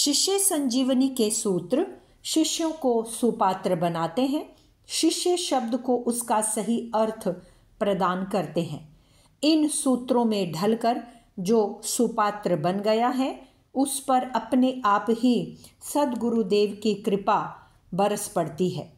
शिष्य संजीवनी के सूत्र शिष्यों को सुपात्र बनाते हैं। शिष्य शब्द को उसका सही अर्थ प्रदान करते हैं। इन सूत्रों में ढलकर जो सुपात्र बन गया है उस पर अपने आप ही सद्गुरुदेव की कृपा बरस पड़ती है।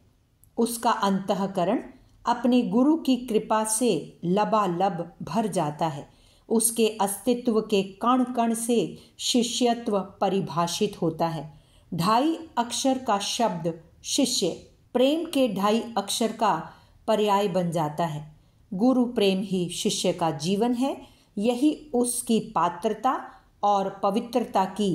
उसका अंतःकरण अपने गुरु की कृपा से लबालब भर जाता है। उसके अस्तित्व के कण कण से शिष्यत्व परिभाषित होता है। 2.5 अक्षर का शब्द शिष्य प्रेम के 2.5 अक्षर का पर्याय बन जाता है। गुरु प्रेम ही शिष्य का जीवन है। यही उसकी पात्रता और पवित्रता की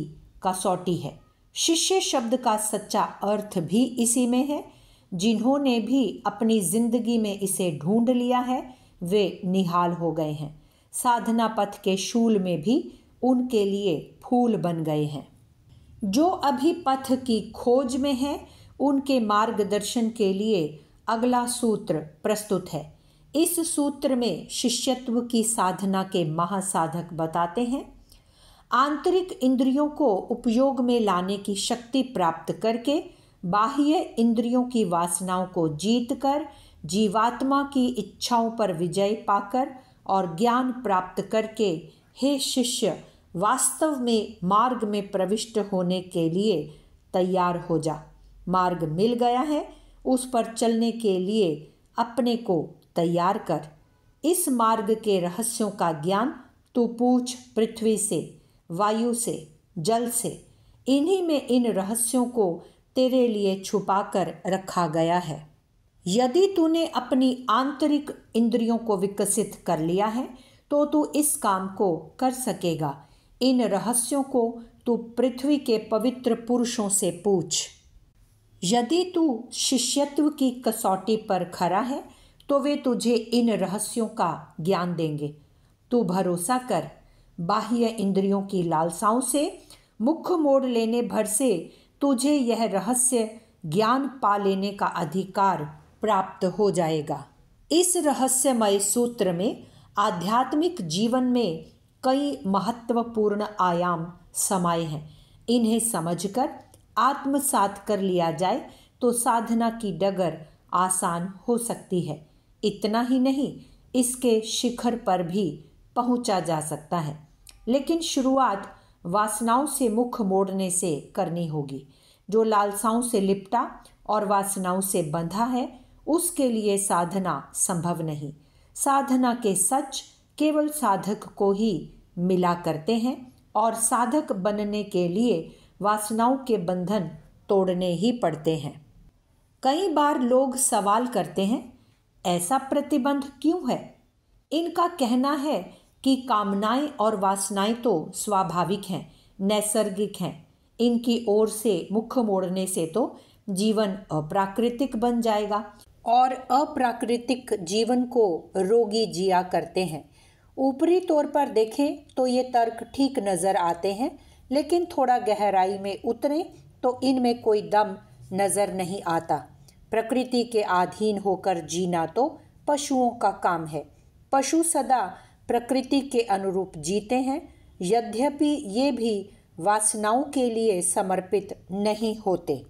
कसौटी है। शिष्य शब्द का सच्चा अर्थ भी इसी में है। जिन्होंने भी अपनी जिंदगी में इसे ढूंढ लिया है वे निहाल हो गए हैं। साधना पथ के शूल में भी उनके लिए फूल बन गए हैं। जो अभी पथ की खोज में है उनके मार्गदर्शन के लिए अगला सूत्र प्रस्तुत है। इस सूत्र में शिष्यत्व की साधना के महासाधक बताते हैं। आंतरिक इंद्रियों को उपयोग में लाने की शक्ति प्राप्त करके बाह्य इंद्रियों की वासनाओं को जीतकर जीवात्मा की इच्छाओं पर विजय पाकर और ज्ञान प्राप्त करके हे शिष्य वास्तव में मार्ग में प्रविष्ट होने के लिए तैयार हो जा। मार्ग मिल गया है, उस पर चलने के लिए अपने को तैयार कर। इस मार्ग के रहस्यों का ज्ञान तू पूछ पृथ्वी से, वायु से, जल से। इन्हीं में इन रहस्यों को तेरे लिए छुपा कर रखा गया है। यदि तूने अपनी आंतरिक इंद्रियों को विकसित कर लिया है तो तू इस काम को कर सकेगा। इन रहस्यों को तू पृथ्वी के पवित्र पुरुषों से पूछ। यदि तू शिष्यत्व की कसौटी पर खरा है तो वे तुझे इन रहस्यों का ज्ञान देंगे। तू भरोसा कर। बाह्य इंद्रियों की लालसाओं से मुख मोड़ लेने भर से तुझे यह रहस्य ज्ञान पा लेने का अधिकार प्राप्त हो जाएगा। इस रहस्यमय सूत्र में आध्यात्मिक जीवन में कई महत्वपूर्ण आयाम समाये हैं। इन्हें समझकर आत्मसात कर लिया जाए तो साधना की डगर आसान हो सकती है। इतना ही नहीं, इसके शिखर पर भी पहुंचा जा सकता है। लेकिन शुरुआत वासनाओं से मुख मोड़ने से करनी होगी। जो लालसाओं से लिपटा और वासनाओं से बंधा है उसके लिए साधना संभव नहीं। साधना के सच केवल साधक को ही मिला करते हैं और साधक बनने के लिए वासनाओं के बंधन तोड़ने ही पड़ते हैं। कई बार लोग सवाल करते हैं, ऐसा प्रतिबंध क्यों है? इनका कहना है कि कामनाएं और वासनाएं तो स्वाभाविक हैं, नैसर्गिक हैं। इनकी ओर से मुख मोड़ने से तो जीवन अप्राकृतिक बन जाएगा और अप्राकृतिक जीवन को रोगी जिया करते हैं। ऊपरी तौर पर देखें तो ये तर्क ठीक नजर आते हैं, लेकिन थोड़ा गहराई में उतरें तो इनमें कोई दम नजर नहीं आता। प्रकृति के अधीन होकर जीना तो पशुओं का काम है। पशु सदा प्रकृति के अनुरूप जीते हैं, यद्यपि ये भी वासनाओं के लिए समर्पित नहीं होते।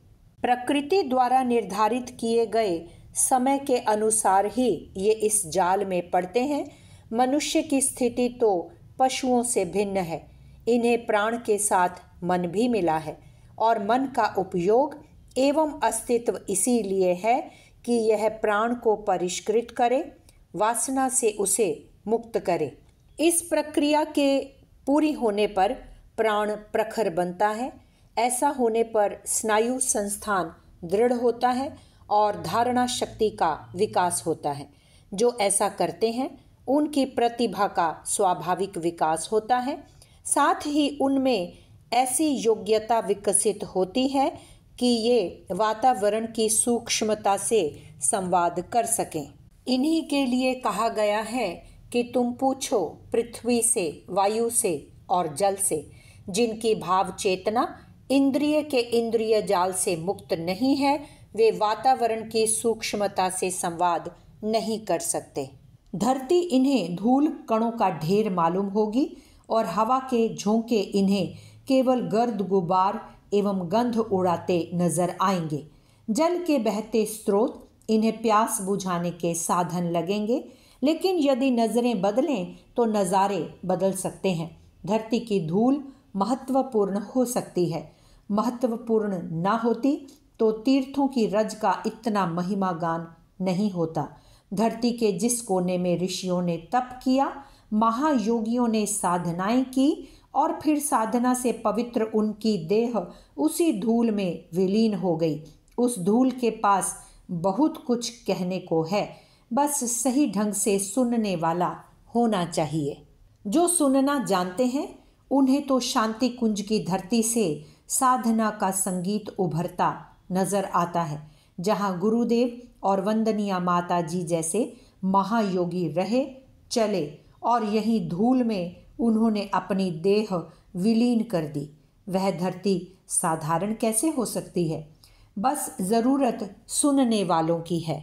प्रकृति द्वारा निर्धारित किए गए समय के अनुसार ही ये इस जाल में पड़ते हैं। मनुष्य की स्थिति तो पशुओं से भिन्न है। इन्हें प्राण के साथ मन भी मिला है और मन का उपयोग एवं अस्तित्व इसीलिए है कि यह प्राण को परिष्कृत करे, वासना से उसे मुक्त करे। इस प्रक्रिया के पूरी होने पर प्राण प्रखर बनता है। ऐसा होने पर स्नायु संस्थान दृढ़ होता है और धारणा शक्ति का विकास होता है। जो ऐसा करते हैं उनकी प्रतिभा का स्वाभाविक विकास होता है। साथ ही उनमें ऐसी योग्यता विकसित होती है कि ये वातावरण की सूक्ष्मता से संवाद कर सकें। इन्हीं के लिए कहा गया है कि तुम पूछो पृथ्वी से, वायु से और जल से, जिनकी भाव चेतना इंद्रिय के इंद्रिय जाल से मुक्त नहीं है, वे वातावरण की सूक्ष्मता से संवाद नहीं कर सकते। धरती इन्हें धूल कणों का ढेर मालूम होगी और हवा के झोंके इन्हें केवल गर्द गुबार एवं गंध उड़ाते नजर आएंगे। जल के बहते स्रोत इन्हें प्यास बुझाने के साधन लगेंगे, लेकिन यदि नजरें बदलें तो नज़ारे बदल सकते हैं। धरती की धूल महत्वपूर्ण हो सकती है, महत्वपूर्ण ना होती तो तीर्थों की रज का इतना महिमा गान नहीं होता। धरती के जिस कोने में ऋषियों ने तप किया, महायोगियों ने साधनाएं की और फिर साधना से पवित्र उनकी देह उसी धूल में विलीन हो गई, उस धूल के पास बहुत कुछ कहने को है, बस सही ढंग से सुनने वाला होना चाहिए। जो सुनना जानते हैं उन्हें तो शांति कुंज की धरती से साधना का संगीत उभरता नजर आता है, जहां गुरुदेव और वंदनीय माता जी जैसे महायोगी रहे चले और यही धूल में उन्होंने अपनी देह विलीन कर दी। वह धरती साधारण कैसे हो सकती है? बस ज़रूरत सुनने वालों की है।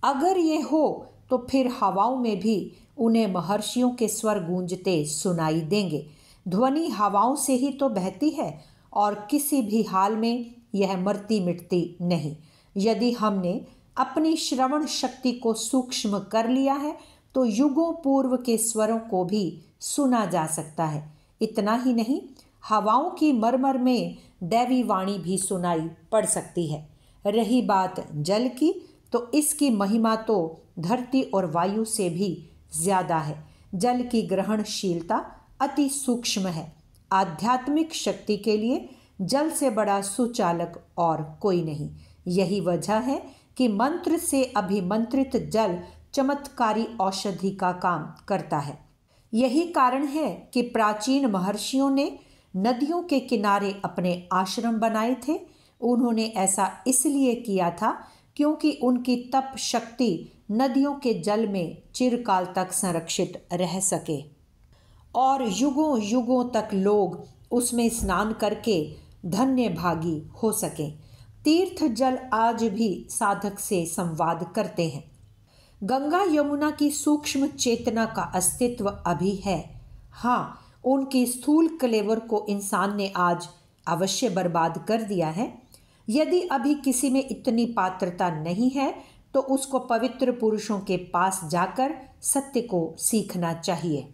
अगर ये हो तो फिर हवाओं में भी उन्हें महर्षियों के स्वर गूंजते सुनाई देंगे। ध्वनि हवाओं से ही तो बहती है और किसी भी हाल में यह मरती मिटती नहीं। यदि हमने अपनी श्रवण शक्ति को सूक्ष्म कर लिया है तो युगों पूर्व के स्वरों को भी सुना जा सकता है। इतना ही नहीं, हवाओं की मरमर में दैवी वाणी भी सुनाई पड़ सकती है। रही बात जल की, तो इसकी महिमा तो धरती और वायु से भी ज्यादा है। जल की ग्रहणशीलता अति सूक्ष्म है। आध्यात्मिक शक्ति के लिए जल से बड़ा सुचालक और कोई नहीं। यही वजह है कि मंत्र से अभिमंत्रित जल चमत्कारी औषधि का काम करता है। यही कारण है कि प्राचीन महर्षियों ने नदियों के किनारे अपने आश्रम बनाए थे। उन्होंने ऐसा इसलिए किया था क्योंकि उनकी तप शक्ति नदियों के जल में चिरकाल तक संरक्षित रह सके और युगों युगों तक लोग उसमें स्नान करके धन्य भागी हो सकें। तीर्थ जल आज भी साधक से संवाद करते हैं। गंगा यमुना की सूक्ष्म चेतना का अस्तित्व अभी है। हाँ, उनकी स्थूल कलेवर को इंसान ने आज अवश्य बर्बाद कर दिया है। यदि अभी किसी में इतनी पात्रता नहीं है तो उसको पवित्र पुरुषों के पास जाकर सत्य को सीखना चाहिए।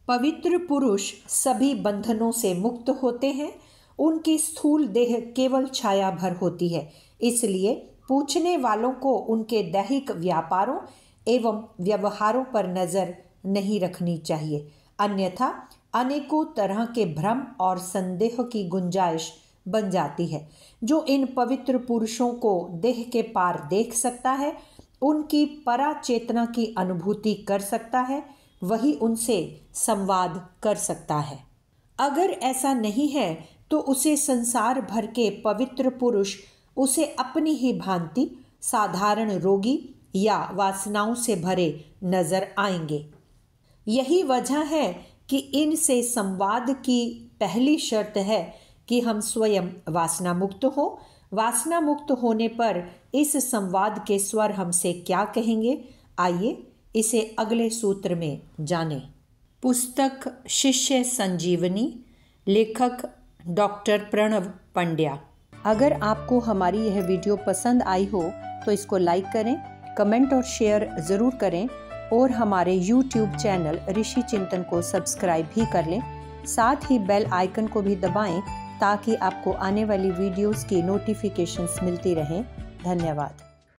पवित्र पुरुष सभी बंधनों से मुक्त होते हैं। उनकी स्थूल देह केवल छाया भर होती है, इसलिए पूछने वालों को उनके दैहिक व्यापारों एवं व्यवहारों पर नजर नहीं रखनी चाहिए, अन्यथा अनेकों तरह के भ्रम और संदेह की गुंजाइश बन जाती है। जो इन पवित्र पुरुषों को देह के पार देख सकता है, उनकी परा चेतना की अनुभूति कर सकता है, वही उनसे संवाद कर सकता है। अगर ऐसा नहीं है तो उसे संसार भर के पवित्र पुरुष उसे अपनी ही भांति साधारण रोगी या वासनाओं से भरे नजर आएंगे। यही वजह है कि इनसे संवाद की पहली शर्त है कि हम स्वयं वासना मुक्त हो। वासना मुक्त होने पर इस संवाद के स्वर हमसे क्या कहेंगे, आइए इसे अगले सूत्र में जानें। पुस्तक शिष्य संजीवनी, लेखक डॉक्टर प्रणव पंड्या। अगर आपको हमारी यह वीडियो पसंद आई हो तो इसको लाइक करें, कमेंट और शेयर ज़रूर करें और हमारे YouTube चैनल ऋषि चिंतन को सब्सक्राइब भी कर लें। साथ ही बेल आइकन को भी दबाएं ताकि आपको आने वाली वीडियोस की नोटिफिकेशंस मिलती रहें। धन्यवाद।